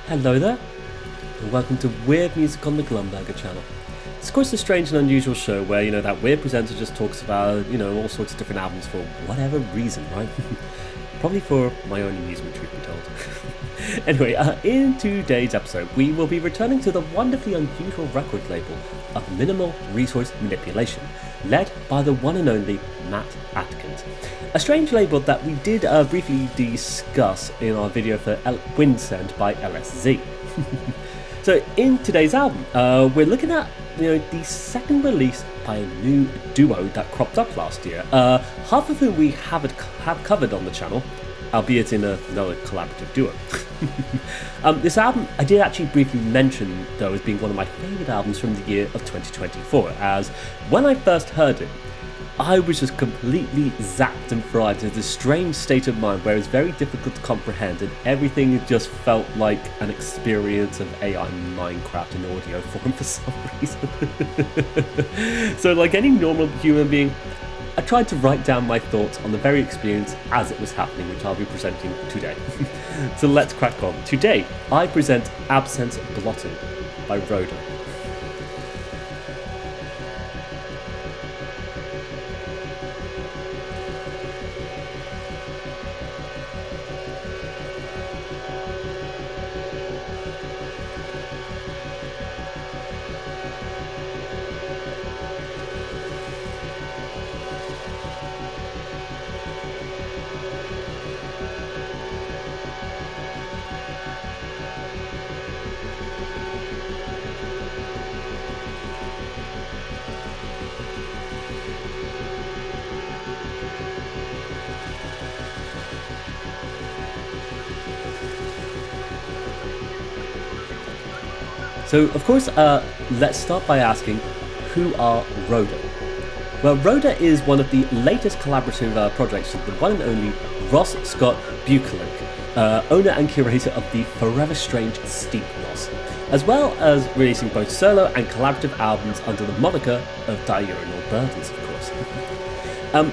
Hello there, and welcome to Weird Music on the Glumburger channel. It's of course a strange and unusual show where, that weird presenter just talks about, all sorts of different albums for whatever reason, right? Probably for my own amusement, truth be told. Anyway, in today's episode, we will be returning to the wonderfully unusual record label of Minimal Resource Manipulation, led by the one and only Matt Atkins. A strange label that we did briefly discuss in our video for Windsend by LSZ. So in today's album, we're looking at the second release by a new duo that cropped up last year, half of whom we have covered on the channel, albeit in another collaborative duo. This album I did actually briefly mention though as being one of my favourite albums from the year of 2024, as when I first heard it, I was just completely zapped and fried into this strange state of mind where it's very difficult to comprehend and everything just felt like an experience of AI Minecraft in audio form for some reason. So like any normal human being, I tried to write down my thoughts on the very experience as it was happening, which I'll be presenting today. So let's crack on. Today, I present Absence Blotting by RODA. So, of course, let's start by asking, who are RODA? Well, RODA is one of the latest collaborative projects of the one and only Scott-Buccleuch, owner and curator of the Forever Strange Steep Loss, as well as releasing both solo and collaborative albums under the moniker of Diurnal Burdens, of course.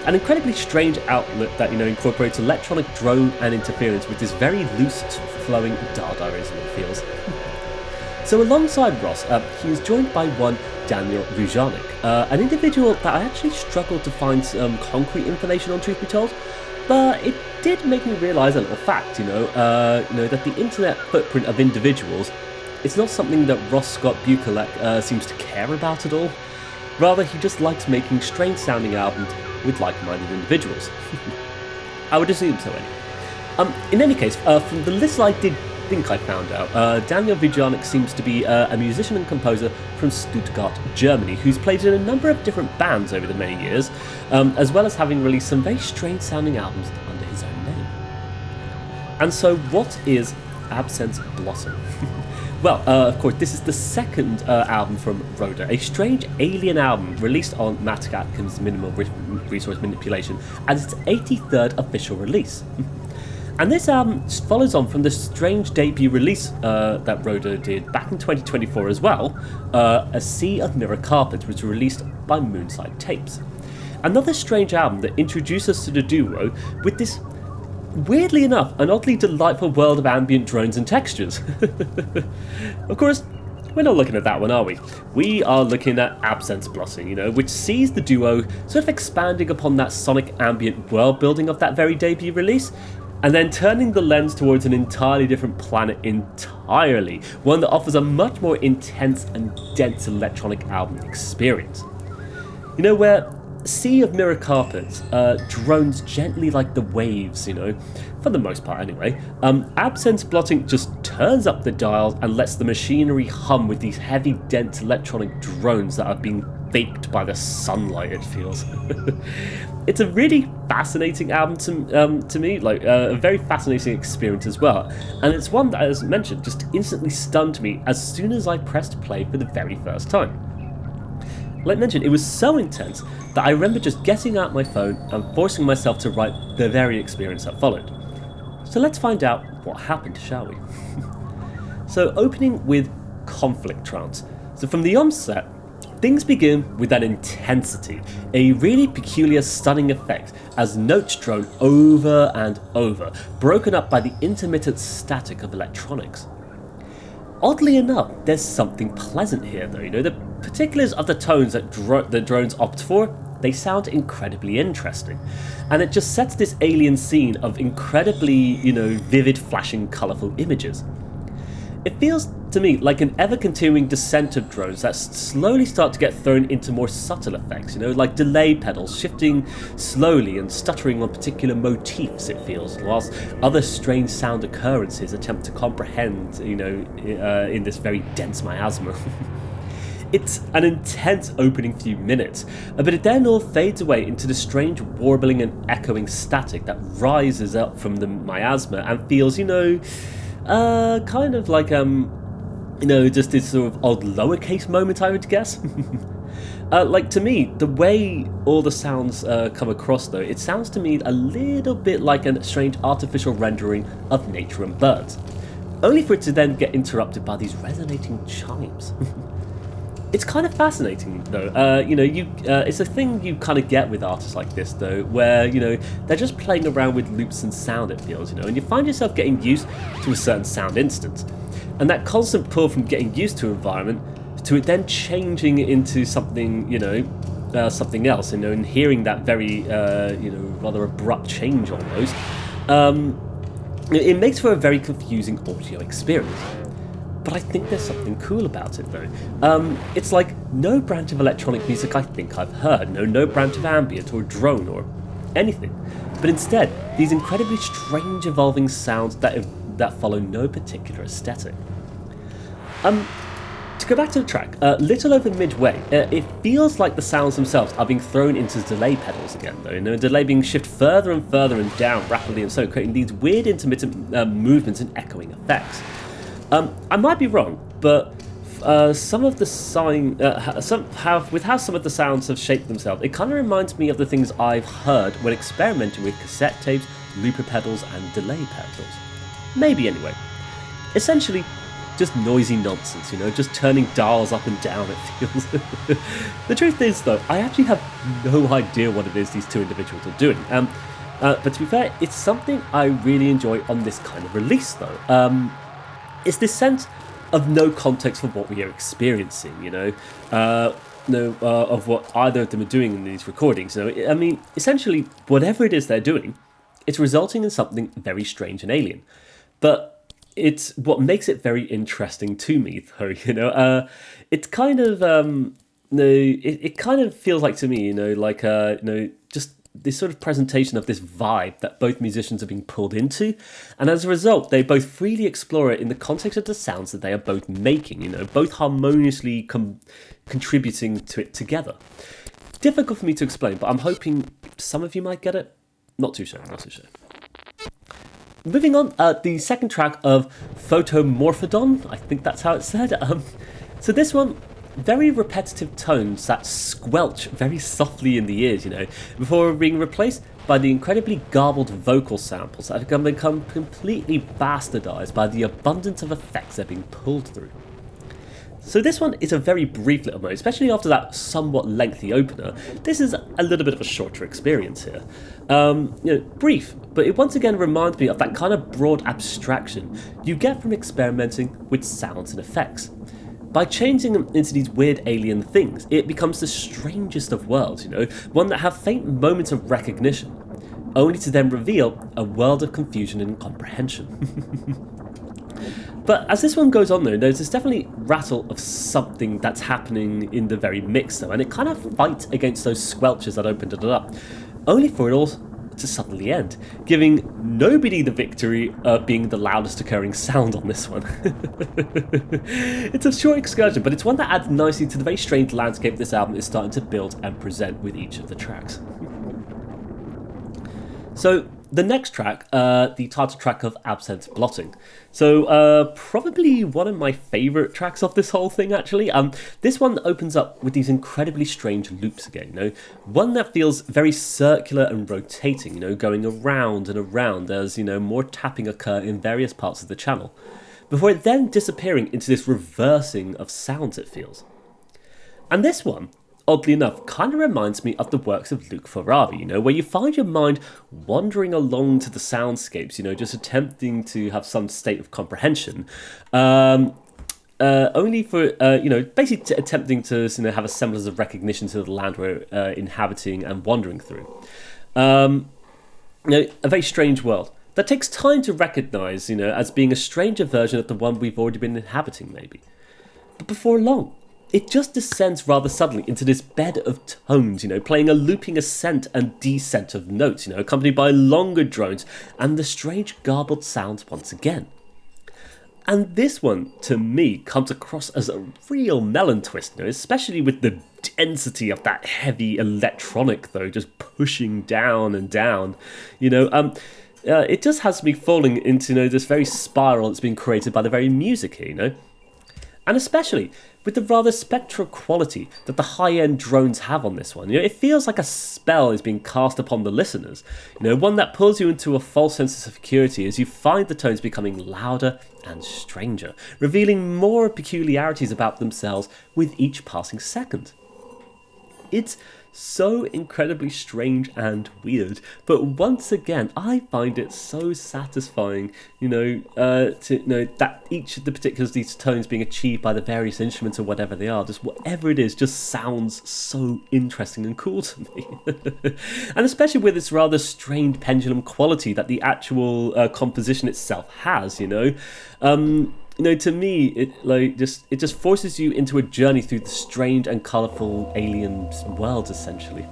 An incredibly strange outlet that, incorporates electronic drone and interference with this very loose, flowing Dadaism, it feels. So alongside Ross, he is joined by one Daniel Vujanic, an individual that I actually struggled to find some concrete information on, truth be told, but it did make me realise a little fact, that the internet footprint of individuals, it's not something that Ross Scott-Buccleuch seems to care about at all. Rather, he just likes making strange sounding albums with like-minded individuals. I would assume so anyway. In any case, from the list I did think I found out, Daniel Vujanic seems to be a musician and composer from Stuttgart, Germany, who's played in a number of different bands over the many years, as well as having released some very strange sounding albums under his own name. And so what is Absence Blossom? Well, of course, this is the second album from RODA, a strange alien album released on Matt Atkins' Minimal Resource Manipulation as its 83rd official release. And this album follows on from the strange debut release that RODA did back in 2024 as well, A Sea of Mirror Carpets, which was released by Moonside Tapes. Another strange album that introduced us to the duo with this, weirdly enough, an oddly delightful world of ambient drones and textures. Of course, we're not looking at that one, are we? We are looking at Absence Blossom, which sees the duo sort of expanding upon that sonic ambient world building of that very debut release, and then turning the lens towards an entirely different planet entirely, one that offers a much more intense and dense electronic album experience. Where sea of mirror carpets drones gently like the waves, for the most part anyway. Absence Blotting just turns up the dials and lets the machinery hum with these heavy, dense electronic drones that are being baked by the sunlight, it feels. It's a really fascinating album to me, a very fascinating experience as well. And it's one that, as mentioned, just instantly stunned me as soon as I pressed play for the very first time. Like mentioned, it was so intense that I remember just getting out my phone and forcing myself to write the very experience that followed. So let's find out what happened, shall we? So opening with Conflict Trance. So from the onset, things begin with that intensity, a really peculiar stunning effect as notes drone over and over, broken up by the intermittent static of electronics. Oddly enough, there's something pleasant here though, the particulars of the tones that the drones opt for, they sound incredibly interesting. And it just sets this alien scene of incredibly, vivid flashing colourful images. It feels to me like an ever-continuing descent of drones that slowly start to get thrown into more subtle effects, like delay pedals shifting slowly and stuttering on particular motifs, it feels, whilst other strange sound occurrences attempt to comprehend, in this very dense miasma. It's an intense opening few minutes, but it then all fades away into the strange warbling and echoing static that rises up from the miasma and feels, kind of like, just this sort of odd lowercase moment, I would guess. To me, the way all the sounds come across, though, it sounds to me a little bit like a strange artificial rendering of nature and birds, only for it to then get interrupted by these resonating chimes. It's kind of fascinating, though. It's a thing you kind of get with artists like this, though, where, they're just playing around with loops and sound, it feels, and you find yourself getting used to a certain sound instance. And that constant pull from getting used to an environment to it then changing into something, something else, and hearing that very, rather abrupt change almost, it makes for a very confusing audio experience. But I think there's something cool about it, though. It's like no branch of electronic music I think I've heard, no branch of ambient or drone or anything, but instead these incredibly strange evolving sounds that follow no particular aesthetic. To go back to the track, little over midway, it feels like the sounds themselves are being thrown into delay pedals again, though, delay being shifted further and further and down rapidly and so creating these weird intermittent movements and echoing effects. I might be wrong, but some of the with how some of the sounds have shaped themselves, it kind of reminds me of the things I've heard when experimenting with cassette tapes, looper pedals, and delay pedals. Maybe anyway. Essentially, just noisy nonsense, just turning dials up and down, it feels. The truth is, though, I actually have no idea what it is these two individuals are doing. But to be fair, it's something I really enjoy on this kind of release, though. It's this sense of no context for what we are experiencing, of what either of them are doing in these recordings. Essentially, whatever it is they're doing, it's resulting in something very strange and alien. But it's what makes it very interesting to me, though. It's kind of it kind of feels like to me, just this sort of presentation of this vibe that both musicians are being pulled into, and as a result they both freely explore it in the context of the sounds that they are both making, both harmoniously contributing to it together. Difficult for me to explain, but I'm hoping some of you might get it. Not too sure. Moving on, the second track of Photomorphodon, I think that's how it's said. So this one, very repetitive tones that squelch very softly in the ears, before being replaced by the incredibly garbled vocal samples that have become completely bastardized by the abundance of effects they're being pulled through. So this one is a very brief little mode, especially after that somewhat lengthy opener. This is a little bit of a shorter experience here. Brief, but it once again reminds me of that kind of broad abstraction you get from experimenting with sounds and effects. By changing them into these weird alien things, it becomes the strangest of worlds, one that have faint moments of recognition, only to then reveal a world of confusion and incomprehension. But as this one goes on though, there's this definitely rattle of something that's happening in the very mix though, and it kind of fights against those squelches that opened it up, only for it all to suddenly end, giving nobody the victory of being the loudest occurring sound on this one. It's a short excursion, but it's one that adds nicely to the very strange landscape this album is starting to build and present with each of the tracks. So the next track, the title track of Absent Blotting. So probably one of my favourite tracks of this whole thing, actually. This one opens up with these incredibly strange loops again, you know, one that feels very circular and rotating, you know, going around and around as, you know, more tapping occur in various parts of the channel, before it then disappearing into this reversing of sounds, it feels. And this one, oddly enough, kind of reminds me of the works of Luc Farabi, you know, where you find your mind wandering along to the soundscapes, you know, just attempting to have some state of comprehension, only for, you know, basically attempting to, you know, have a semblance of recognition to the land we're inhabiting and wandering through. You know, a very strange world that takes time to recognise, you know, as being a stranger version of the one we've already been inhabiting, maybe. But before long, it just descends rather suddenly into this bed of tones, you know, playing a looping ascent and descent of notes, you know, accompanied by longer drones and the strange garbled sounds once again. And this one, to me, comes across as a real melon twist, you know, especially with the density of that heavy electronic, though, just pushing down and down, you know. It just has me falling into, you know, this very spiral that's been created by the very music here, you know. And especially with the rather spectral quality that the high-end drones have on this one. You know, it feels like a spell is being cast upon the listeners, you know, one that pulls you into a false sense of security as you find the tones becoming louder and stranger, revealing more peculiarities about themselves with each passing second. It's so incredibly strange and weird, but once again, I find it so satisfying, you know, to know that each of the particulars of these tones being achieved by the various instruments or whatever they are, just whatever it is, just sounds so interesting and cool to me. And especially with this rather strained pendulum quality that the actual composition itself has, you know. You know, to me, it just forces you into a journey through the strange and colourful alien worlds, essentially.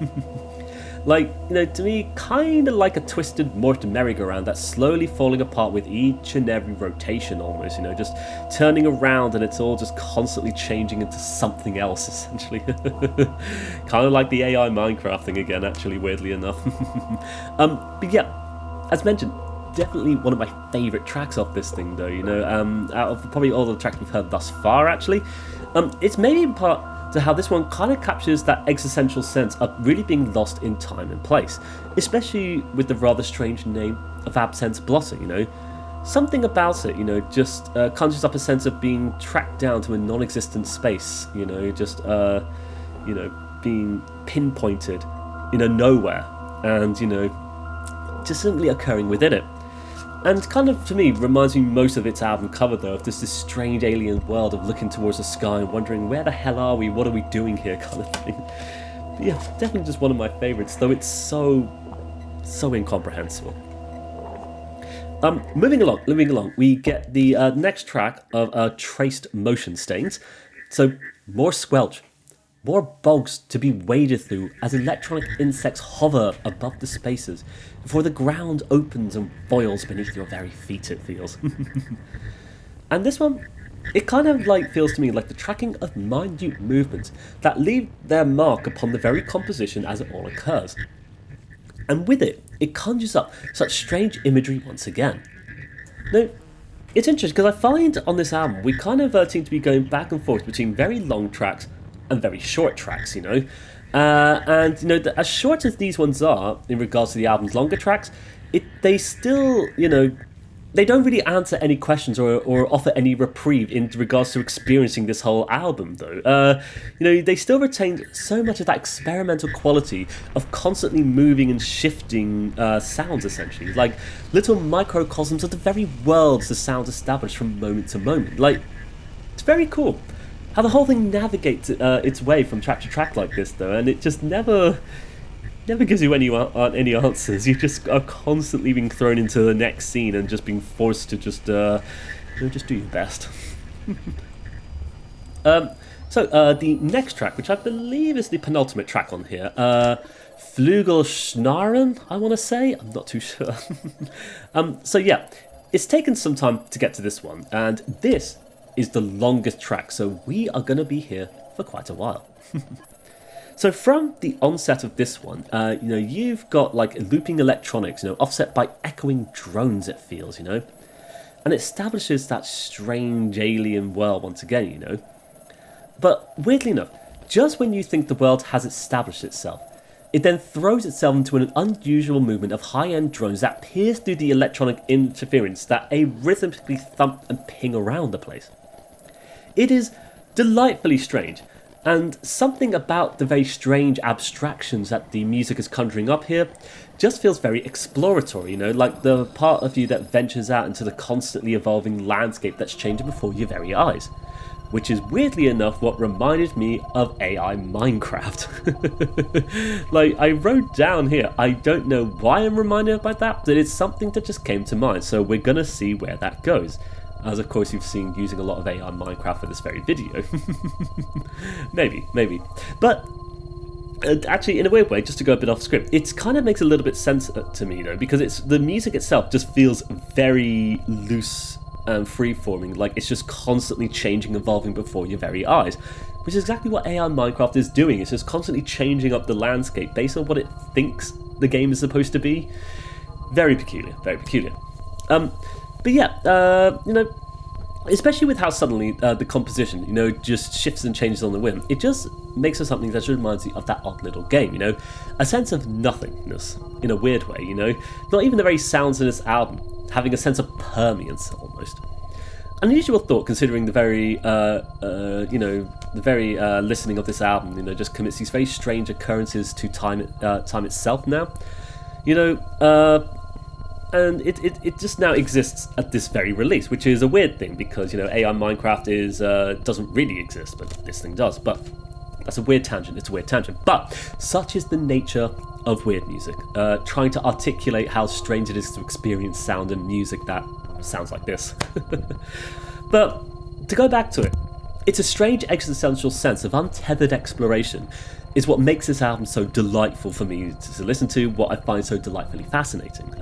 Like, you know, to me, kind of like a twisted Mort merry-go-round that's slowly falling apart with each and every rotation, almost, you know, just turning around and it's all just constantly changing into something else, essentially. Kind of like the AI Minecraft thing again, actually, weirdly enough. But yeah, as mentioned, definitely one of my favourite tracks off this thing, though, you know, out of probably all the tracks we've heard thus far, actually. It's maybe in part to how this one kind of captures that existential sense of really being lost in time and place, especially with the rather strange name of Absent Blotting, you know. Something about it, you know, just conjures up a sense of being tracked down to a non-existent space, you know, just, you know, being pinpointed in a nowhere and, you know, just simply occurring within it. And kind of, to me, reminds me most of its album cover, though, of this strange alien world of looking towards the sky and wondering, where the hell are we, what are we doing here, kind of thing. But yeah, definitely just one of my favourites, though it's so incomprehensible. Moving along, we get the next track of Traced Motion Stains. So, more squelch, more bogs to be waded through as electronic insects hover above the spaces before the ground opens and boils beneath your very feet, it feels. And this one, it kind of feels to me like the tracking of minute movements that leave their mark upon the very composition as it all occurs. And with it, it conjures up such strange imagery once again. Now, it's interesting because I find on this album we kind of seem to be going back and forth between very long tracks and very short tracks, you know. And, you know, as short as these ones are in regards to the album's longer tracks, they still, you know, they don't really answer any questions or offer any reprieve in regards to experiencing this whole album, though. You know, they still retain so much of that experimental quality of constantly moving and shifting sounds, essentially. Like little microcosms of the very worlds the sounds establish from moment to moment. Like, it's very cool how the whole thing navigates its way from track to track like this, though, and it just never gives you any answers. You just are constantly being thrown into the next scene and just being forced to just So just do your best. So the next track, which I believe is the penultimate track on here, Flugelschnarren, I want to say. I'm not too sure. So yeah, it's taken some time to get to this one, and this is the longest track, so we are going to be here for quite a while. So from the onset of this one, you've got like looping electronics, offset by echoing drones, it feels, and it establishes that strange alien world once again, But weirdly enough, just when you think the world has established itself, it then throws itself into an unusual movement of high-end drones that pierce through the electronic interference that rhythmically thump and ping around the place. It is delightfully strange, and something about the very strange abstractions that the music is conjuring up here just feels very exploratory, like the part of you that ventures out into the constantly evolving landscape that's changing before your very eyes. Which is weirdly enough what reminded me of AI Minecraft. Like, I wrote down here, I don't know why I'm reminded by that, but it's something that just came to mind, so we're gonna see where that goes. As of course you've seen using a lot of AI Minecraft for this very video. maybe. But actually, in a weird way, just to go a bit off script, it kind of makes a little bit sense to me, because the music itself just feels very loose and free-forming, like it's just constantly changing, evolving before your very eyes, which is exactly what AI Minecraft is doing. It's just constantly changing up the landscape based on what it thinks the game is supposed to be. Very peculiar, very peculiar. But yeah, especially with how suddenly the composition, just shifts and changes on the whim, it just makes for something that just reminds you of that odd little game, a sense of nothingness in a weird way, not even the very sounds in this album having a sense of permeance almost. Unusual thought, considering the very, listening of this album, just commits these very strange occurrences to time itself now, and it just now exists at this very release, which is a weird thing because AI Minecraft doesn't really exist, but this thing does. But that's a weird tangent. It's a weird tangent. But such is the nature of weird music, trying to articulate how strange it is to experience sound and music that sounds like this. But to go back to it, it's a strange existential sense of untethered exploration is what makes this album so delightful for me to listen to, what I find so delightfully fascinating.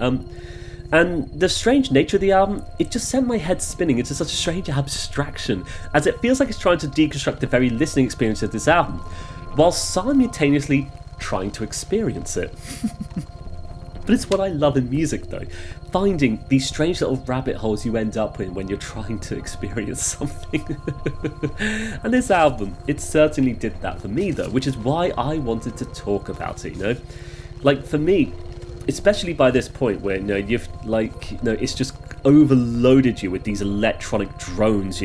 And the strange nature of the album, it just sent my head spinning into such a strange abstraction, as it feels like it's trying to deconstruct the very listening experience of this album, while simultaneously trying to experience it. But it's what I love in music, though, finding these strange little rabbit holes you end up in when you're trying to experience something. And this album, it certainly did that for me, though, which is why I wanted to talk about it, Like, for me, especially by this point where, it's just overloaded you with these electronic drones,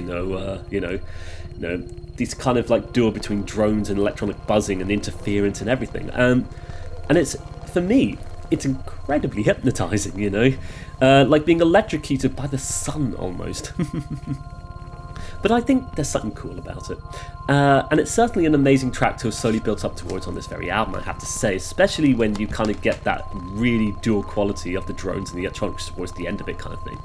these kind of like duel between drones and electronic buzzing and interference and everything. And it's, for me, it's incredibly hypnotizing, like being electrocuted by the sun almost. But I think there's something cool about it. And it's certainly an amazing track to have slowly built up towards on this very album, I have to say, especially when you kind of get that really dual quality of the drones and the electronics towards the end of it kind of thing.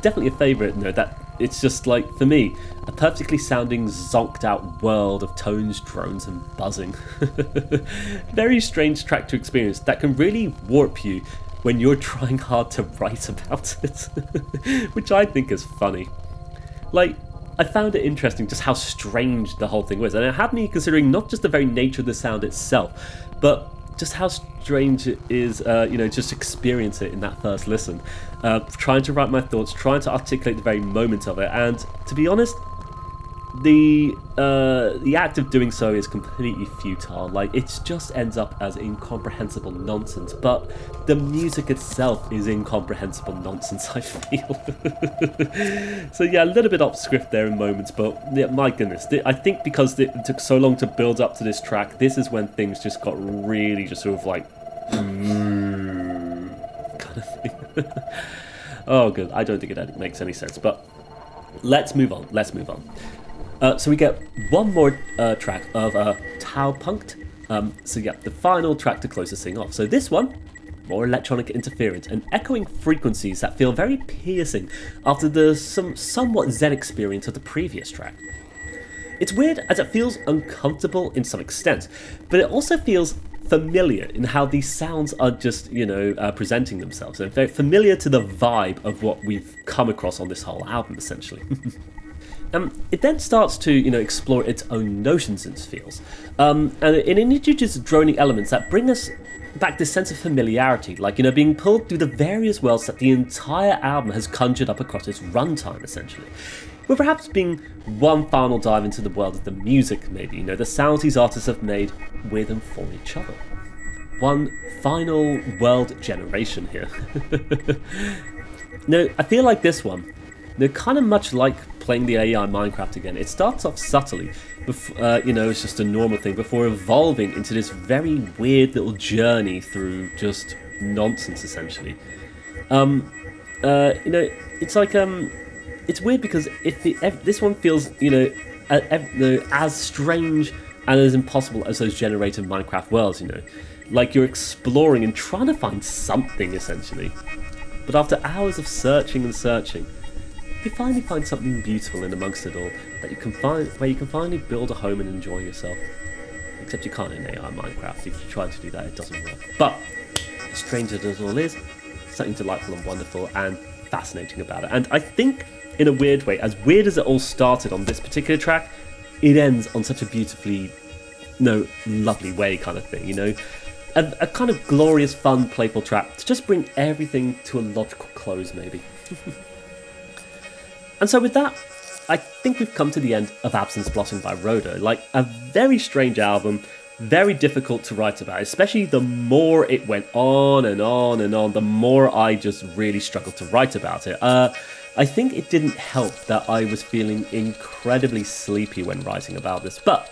Definitely a favourite, that it's just like, for me, a perfectly sounding, zonked out world of tones, drones and buzzing. Very strange track to experience that can really warp you when you're trying hard to write about it, which I think is funny. Like, I found it interesting just how strange the whole thing was, and it had me considering not just the very nature of the sound itself, but just how strange it is, just experience it in that first listen. Trying to write my thoughts, trying to articulate the very moment of it, and to be honest, the act of doing so is completely futile. Like, it just ends up as incomprehensible nonsense, but the music itself is incomprehensible nonsense, I feel. So yeah, a little bit off script there in moments, but yeah, my goodness, I think because it took so long to build up to this track, this is when things just got really just sort of like kind of thing. Oh good, I don't think it makes any sense, but let's move on. So we get one more track of Taupunkt. So yeah, the final track to close this thing off. So this one more electronic interference, and echoing frequencies that feel very piercing after the somewhat zen experience of the previous track. It's weird as it feels uncomfortable in some extent, but it also feels familiar in how these sounds are just, presenting themselves. They're very familiar to the vibe of what we've come across on this whole album, essentially. It then starts to, explore its own notions and feels. And it introduces droning elements that bring us back this sense of familiarity, like, being pulled through the various worlds that the entire album has conjured up across its runtime, essentially. With perhaps being one final dive into the world of the music, maybe, the sounds these artists have made with and for each other. One final world generation here. I feel like this one, kind of much like playing the AI Minecraft again. It starts off subtly, it's just a normal thing, before evolving into this very weird little journey through just nonsense, essentially. It's like, it's weird because this one feels, as strange and as impossible as those generated Minecraft worlds, like you're exploring and trying to find something, essentially. But after hours of searching and searching, you finally find something beautiful in amongst it all that you can find, where you can finally build a home and enjoy yourself. Except you can't in AI Minecraft. If you try to do that, it doesn't work. But as strange as it all is, something delightful and wonderful and fascinating about it. And I think, in a weird way, as weird as it all started on this particular track, it ends on such a beautifully, lovely way, kind of thing, a kind of glorious, fun, playful track to just bring everything to a logical close, maybe. And so with that, I think we've come to the end of Absence Blotting by RODA. Like, a very strange album, very difficult to write about, especially the more it went on and on and on, the more I just really struggled to write about it. I think it didn't help that I was feeling incredibly sleepy when writing about this, but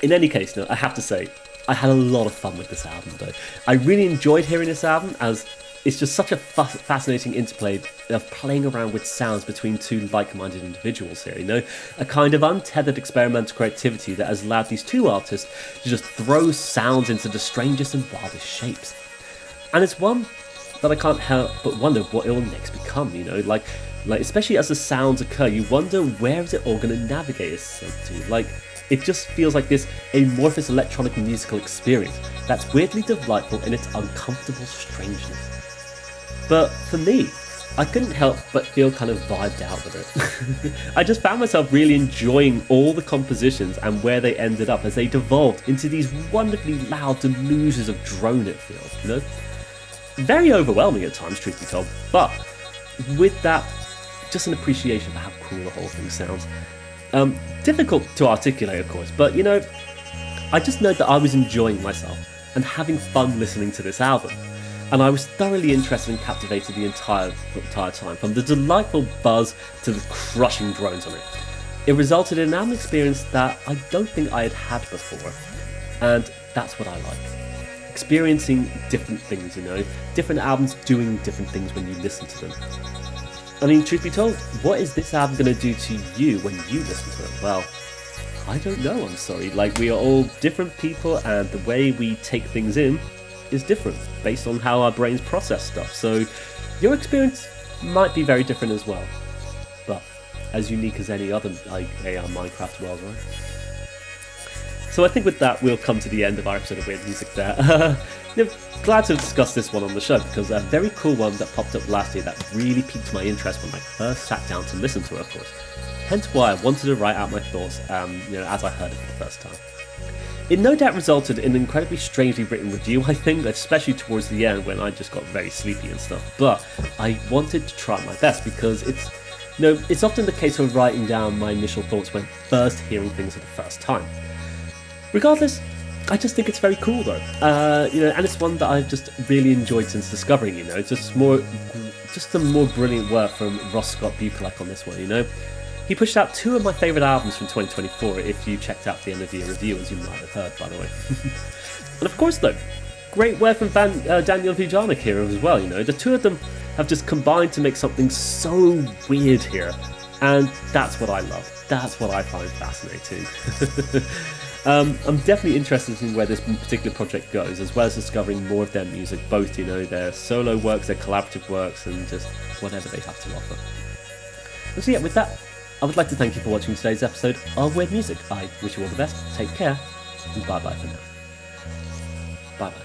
in any case, I have to say, I had a lot of fun with this album, though. I really enjoyed hearing this album, as it's just such a fascinating interplay of playing around with sounds between two like-minded individuals here, a kind of untethered experimental creativity that has allowed these two artists to just throw sounds into the strangest and wildest shapes. And it's one that I can't help but wonder what it will next become, like especially as the sounds occur, you wonder where is it all going to navigate itself to. Like, it just feels like this amorphous electronic musical experience that's weirdly delightful in its uncomfortable strangeness. But for me, I couldn't help but feel kind of vibed out with it. I just found myself really enjoying all the compositions and where they ended up as they devolved into these wonderfully loud delusions of drone, it feels, Very overwhelming at times, truth be told, but with that, just an appreciation for how cool the whole thing sounds. Difficult to articulate, of course, but I just know that I was enjoying myself and having fun listening to this album. And I was thoroughly interested and captivated the entire time, from the delightful buzz to the crushing drones on it. It resulted in an album experience that I don't think I had had before, and that's what I like. Experiencing different things, different albums doing different things when you listen to them. I mean, truth be told, what is this album going to do to you when you listen to it? Well, I don't know, I'm sorry. Like, we are all different people, and the way we take things in is different based on how our brains process stuff. So your experience might be very different as well, but as unique as any other AI Minecraft world, right? So I think with that, we'll come to the end of our episode of Weird Music there. Glad to discuss this one on the show, because a very cool one that popped up last year that really piqued my interest when I first sat down to listen to it, of course. Hence why I wanted to write out my thoughts, as I heard it for the first time. It no doubt resulted in an incredibly strangely written review, I think, especially towards the end when I just got very sleepy and stuff. But I wanted to try my best, because it's often the case of writing down my initial thoughts when first hearing things for the first time. Regardless, I just think it's very cool though, and it's one that I've just really enjoyed since discovering. Just some more brilliant work from Scott-Buccleuch on this one. He pushed out two of my favourite albums from 2024, if you checked out the end of the year review, as you might have heard, by the way. And of course, though, great work from Daniel Vujanic here as well. The two of them have just combined to make something so weird here, and that's what I love. That's what I find fascinating. I'm definitely interested in where this particular project goes, as well as discovering more of their music, both, their solo works, their collaborative works, and just whatever they have to offer. And so yeah, with that, I would like to thank you for watching today's episode of Weird Music. I wish you all the best, take care, and bye-bye for now. Bye-bye.